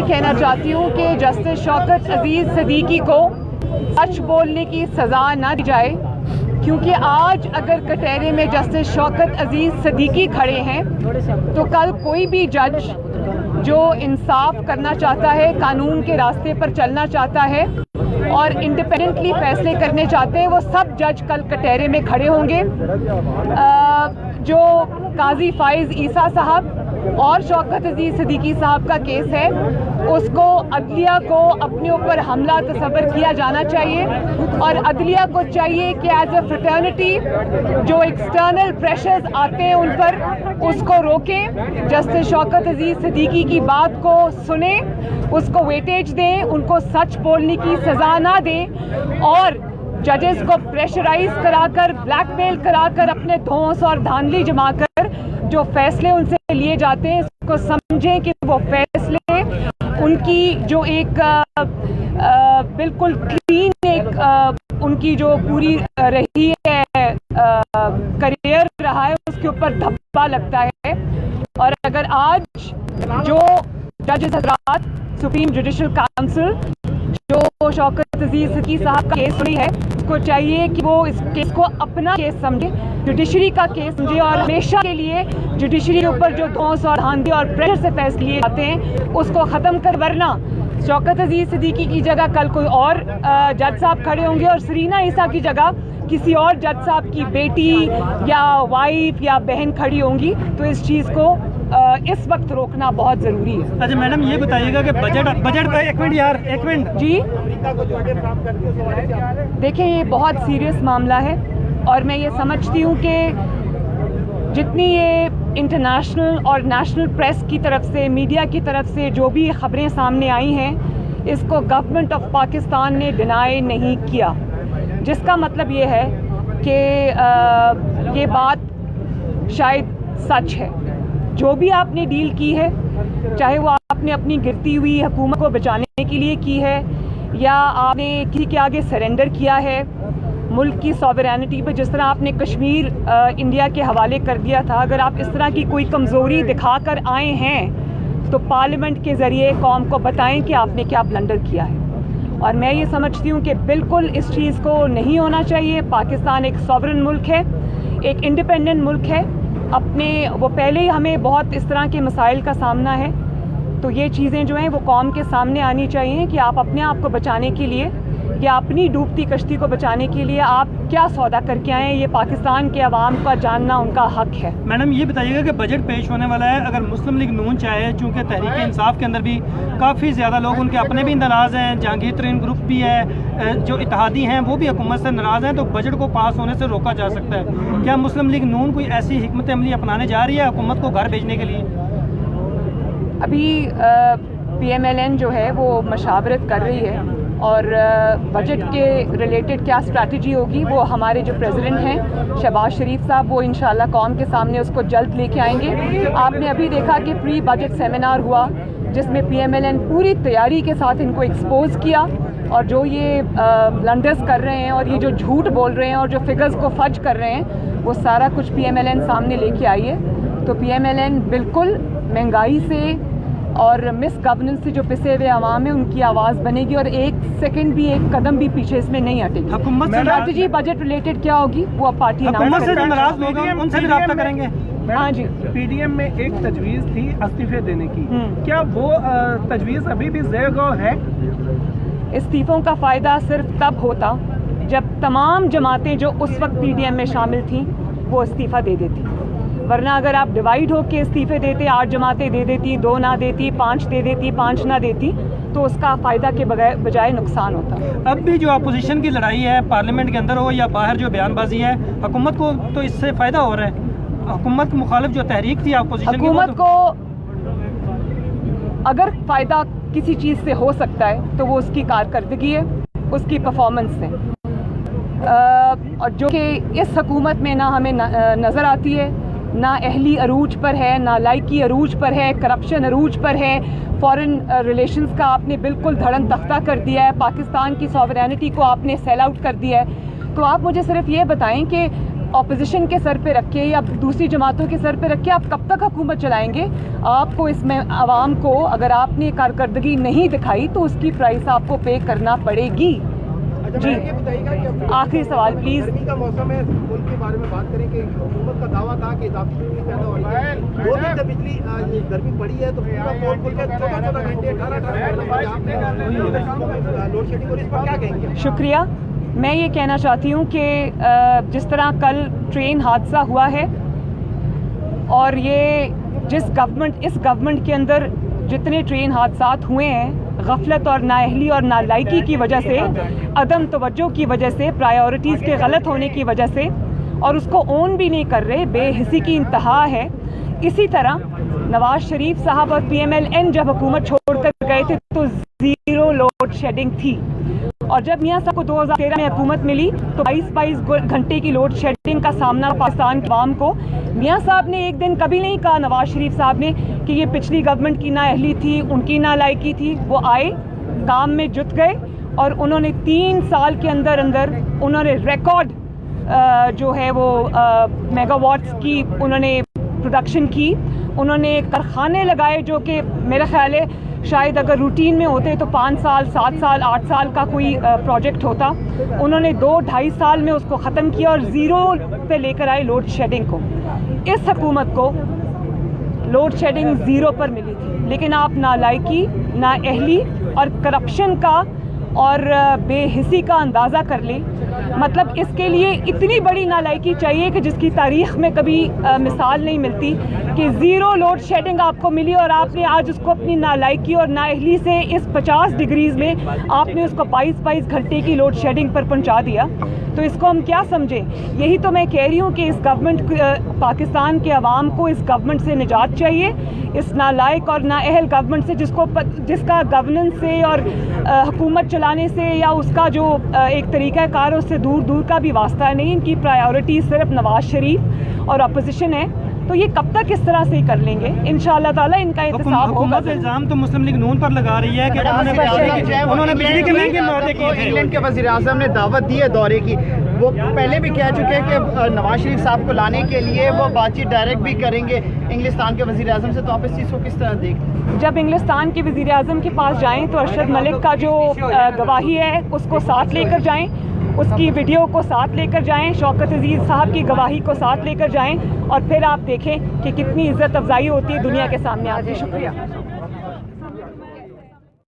कहना चाहती हूँ कि जस्टिस शौकत अजीज़ सिद्दीकी को सच बोलने की सज़ा ना दी जाए, क्योंकि आज अगर कटहरे में जस्टिस शौकत अजीज़ सिद्दीकी खड़े हैं तो कल कोई भी जज जो इंसाफ करना चाहता है, कानून के रास्ते पर चलना चाहता है और इंडिपेंडेंटली फैसले करने चाहते हैं, वो सब जज कल कटहरे में खड़े होंगे। जो काजी फाइज ईसा साहब और शौकत अजीज़ सिद्दीकी साहब का केस है, उसको अदलिया को अपने ऊपर हमला तस्वर किया जाना चाहिए और अदलिया को चाहिए कि एज अ फ्रेटर्निटी जो एक्सटर्नल प्रेशर्स आते हैं उन पर उसको रोकें, जस्टिस शौकत अजीज़ सिद्दीकी की बात को सुने, उसको वेटेज दें, उनको सच बोलने की सज़ा ना दें और जजेस को प्रेशराइज कराकर, ब्लैकमेल कराकर, अपने धौंस और धांधली जमाकर जो फैसले उनसे लिए जाते हैं उसको समझें कि वो फैसले उनकी जो एक बिल्कुल क्लीन एक उनकी जो पूरी रही है करियर रहा है उसके ऊपर धब्बा लगता है। और अगर आज जो जजेस हज़रात सुप्रीम जुडिशल काउंसिल जो शौकत अजीज़ सिद्दीकी साहब का केस सुनी है, उसको चाहिए कि वो इस केस को अपना केस समझे, जुडिशरी का केस समझे और हमेशा के लिए जुडिशरी के ऊपर जो धौंस और धांधली और प्रेशर से फैसले लिए जाते हैं उसको ख़त्म कर, वरना शौकत अजीज़ सिद्दीकी की जगह कल कोई और जज साहब खड़े होंगे और सरीना ईसा की जगह किसी और जज साहब की बेटी या वाइफ या बहन खड़ी होंगी। तो इस चीज़ को इस वक्त रोकना बहुत ज़रूरी है। अच्छा मैडम, ये बताइएगा कि बजट पर एक मिनट जी देखिए, ये बहुत सीरियस मामला है और मैं ये समझती हूँ कि जितनी ये इंटरनेशनल और नेशनल प्रेस की तरफ से, मीडिया की तरफ से जो भी खबरें सामने आई हैं, इसको गवर्नमेंट ऑफ पाकिस्तान ने डिनाई नहीं किया, जिसका मतलब ये है कि ये बात शायद सच है। जो भी आपने डील की है, चाहे वो आपने अपनी गिरती हुई हुकूमत को बचाने के लिए की है या आपने किसी के आगे सरेंडर किया है, मुल्क की सॉवरेनिटी पर जिस तरह आपने कश्मीर इंडिया के हवाले कर दिया था, अगर आप इस तरह की कोई कमज़ोरी दिखाकर आए हैं तो पार्लियामेंट के ज़रिए कौम को बताएं कि आपने क्या ब्लंडर किया है। और मैं ये समझती हूँ कि बिल्कुल इस चीज़ को नहीं होना चाहिए। पाकिस्तान एक सॉवरेन मुल्क है, एक इंडिपेंडेंट मुल्क है, अपने वो पहले ही हमें बहुत इस तरह के मसाइल का सामना है, तो ये चीज़ें जो हैं वो कौम के सामने आनी चाहिए कि आप अपने आप को बचाने के लिए या अपनी डूबती कश्ती को बचाने के लिए आप क्या सौदा करके आए हैं, ये पाकिस्तान के अवाम का जानना उनका हक है। मैडम ये बताइएगा कि बजट पेश होने वाला है, अगर मुस्लिम लीग नून चाहे, चूँकि तहरीक इंसाफ के अंदर भी काफ़ी ज़्यादा लोग उनके अपने भी नाराज़ हैं, जहांगीर तरीन ग्रुप भी है, जो इत्तेहादी हैं वो भी हुकूमत से नाराज़ हैं, तो बजट को पास होने से रोका जा सकता है। क्या मुस्लिम लीग नून कोई ऐसी हिकमत अमली अपनाने जा रही है हुकूमत को घर भेजने के लिए? अभी PMLN जो है वो मशावरत कर रही है और बजट के रिलेटेड क्या स्ट्रैटेजी होगी वो हमारे जो प्रेसिडेंट हैं शहबाज शरीफ साहब, वो इंशाल्लाह कौम के सामने उसको जल्द लेके आएंगे। आपने अभी देखा कि प्री बजट सेमिनार हुआ जिसमें PMLN पूरी तैयारी के साथ इनको एक्सपोज किया और जो ये ब्लंडर्स कर रहे हैं और ये जो झूठ बोल रहे हैं और जो फिगर्स को फज कर रहे हैं वो सारा कुछ PMLN सामने लेके आई है। तो PMLN बिल्कुल महंगाई से और मिस गवर्नेंस से जो पिसे हुए आवाम है उनकी आवाज़ बनेगी और एक सेकंड भी, एक कदम भी पीछे इसमें नहीं हटेगी। स्ट्रैटेजी बजट रिलेटेड क्या होगी वो अब पार्टी नाराज लोग उनसे भी रब्ता करेंगे। हाँ जी, PDM में एक तजवीज़ थी इस्तीफे देने की, क्या वो तजवीज़ अभी भी ज़ेर-गौ है? इस्तीफ़ों का फ़ायदा सिर्फ तब होता जब तमाम जमातें जो उस वक्त PDM में शामिल थीं वो इस्तीफ़ा दे देती, वरना अगर आप डिवाइड होकर इस्तीफ़े देते, 8 जमातें दे देती, 2 ना देती, 5 दे देती, 5 ना देती, तो उसका फ़ायदा के बजाय नुकसान होता। अब भी जो अपोजिशन की लड़ाई है पार्लियामेंट के अंदर हो या बाहर, जो बयानबाजी है, हुकूमत को तो इससे फ़ायदा हो रहा है। हुकूमत के मुखालिफ जो तहरीक थी अपोजिशन की, हुकूमत को अगर फ़ायदा किसी चीज़ से हो सकता है तो वो उसकी कारकर्दगी है, उसकी परफॉर्मेंस है, और जो कि इस हुकूमत में ना हमें नज़र आती है, ना अहली अरूज पर है, ना लाइकी अरूज पर है, करप्शन अरूज पर है, फॉरेन रिलेशंस का आपने बिल्कुल धड़न तख्ता कर दिया है, पाकिस्तान की सॉवरेनिटी को आपने सेल आउट कर दिया है। तो आप मुझे सिर्फ ये बताएं कि ऑपोजिशन के सर पे रख के या दूसरी जमातों के सर पे रख के आप कब तक हुकूमत चलाएंगे? आपको इसमें आवाम को अगर आपने कारकर्दगी नहीं दिखाई तो उसकी प्राइस आपको पे करना पड़ेगी। जी, आखिरी सवाल प्लीज। गर्मी का मौसम है, मुल्क के बारे में बात करें कि हुकूमत का दावा था कि इजाफी बिजली पैदा हो रही है। 2 दिन से बिजली गर्मी पड़ी है तो पूरा पोल खुल के 14 घंटे 18 लोड शेडिंग हो रही है, इस पर क्या कहेंगे? शुक्रिया। मैं ये कहना चाहती हूँ कि जिस तरह कल ट्रेन हादसा हुआ है और ये इस गवर्नमेंट के अंदर जितने ट्रेन हादसा हुए हैं गफलत और नाअहली और नालायकी की वजह से, अदम तवज्जो की वजह से, प्रायोरिटीज़ के गलत होने की वजह से, और उसको ओन भी नहीं कर रहे, बेहिसी की इंतहा है। इसी तरह नवाज शरीफ साहब और PMLN जब हुकूमत छोड़कर गए थे तो 0 लोड शेडिंग थी, और जब मियाँ साहब को 2013 में हुकूमत मिली तो 22 घंटे की लोड शेडिंग का सामना पाकिस्तान के अवाम को। मियाँ साहब ने एक दिन कभी नहीं कहा, नवाज शरीफ साहब ने, कि ये पिछली गवर्नमेंट की नाअहली थी, उनकी नालायकी थी। वो आए, काम में जुट गए और उन्होंने 3 साल के अंदर उन्होंने रिकॉर्ड जो है वो मेगावाट्स की उन्होंने प्रोडक्शन की। उन्होंने कारखाने लगाए जो कि मेरा ख्याल है शायद अगर रूटीन में होते तो 5 साल, 7 साल, 8 साल का कोई प्रोजेक्ट होता। उन्होंने 2-2.5 साल में उसको ख़त्म किया और 0 पे लेकर आए लोड शेडिंग को। इस हुकूमत को लोड शेडिंग 0 पर मिली थी, लेकिन आप नालायकी, नाअहली और करप्शन का और बेहिसी का अंदाज़ा कर लें। मतलब इसके लिए इतनी बड़ी नालायकी चाहिए कि जिसकी तारीख़ में कभी मिसाल नहीं मिलती, कि 0 लोड शेडिंग आपको मिली और आपने आज उसको अपनी नालायकी और नाअहली से इस 50 डिग्रीज़ में आपने उसको 22 घंटे की लोड शेडिंग पर पहुंचा दिया। तो इसको हम क्या समझें? यही तो मैं कह रही हूँ कि इस गवर्नमेंट, पाकिस्तान के अवाम को इस गवर्नमेंट से निजात चाहिए, इस नालायक और नाअहल गवर्नमेंट से जिसका गवर्नेंस से और हुकूमत चलाने से या उसका जो एक तरीक़ाकार उससे दूर का भी वास्ता नहीं। इनकी प्रायोरिटी सिर्फ नवाज शरीफ और अपोजिशन है, तो ये कब तक इस तरह से ही कर लेंगे? इंशाअल्लाह ताला इनका एहतसाब होगा। इल्ज़ाम तो मुस्लिम लीग नून पर लगा रही है कि उन्होंने बिजली के महंगे मुआवजे किए थे। इंग्लैंड के वज़ीर आज़म ने दावत दी है दौरे की, वो पहले भी कह चुके हैं कि नवाज शरीफ साहब को लाने के लिए वो बातचीत डायरेक्ट भी करेंगे इंग्लिस्तान के वज़ीर आज़म से। तो आप इस चीज़ को किस तरह देखते? जब इंग्लिस्तान के वज़ीर आज़म के पास जाएँ तो अरशद मलिक का जो गवाही है उसको साथ लेकर जाएँ, उसकी वीडियो को साथ लेकर जाएं, शौकत अजीज़ साहब की गवाही को साथ लेकर जाएं, और फिर आप देखें कि कितनी इज़्ज़त अफजाई होती है दुनिया के सामने आती है। शुक्रिया।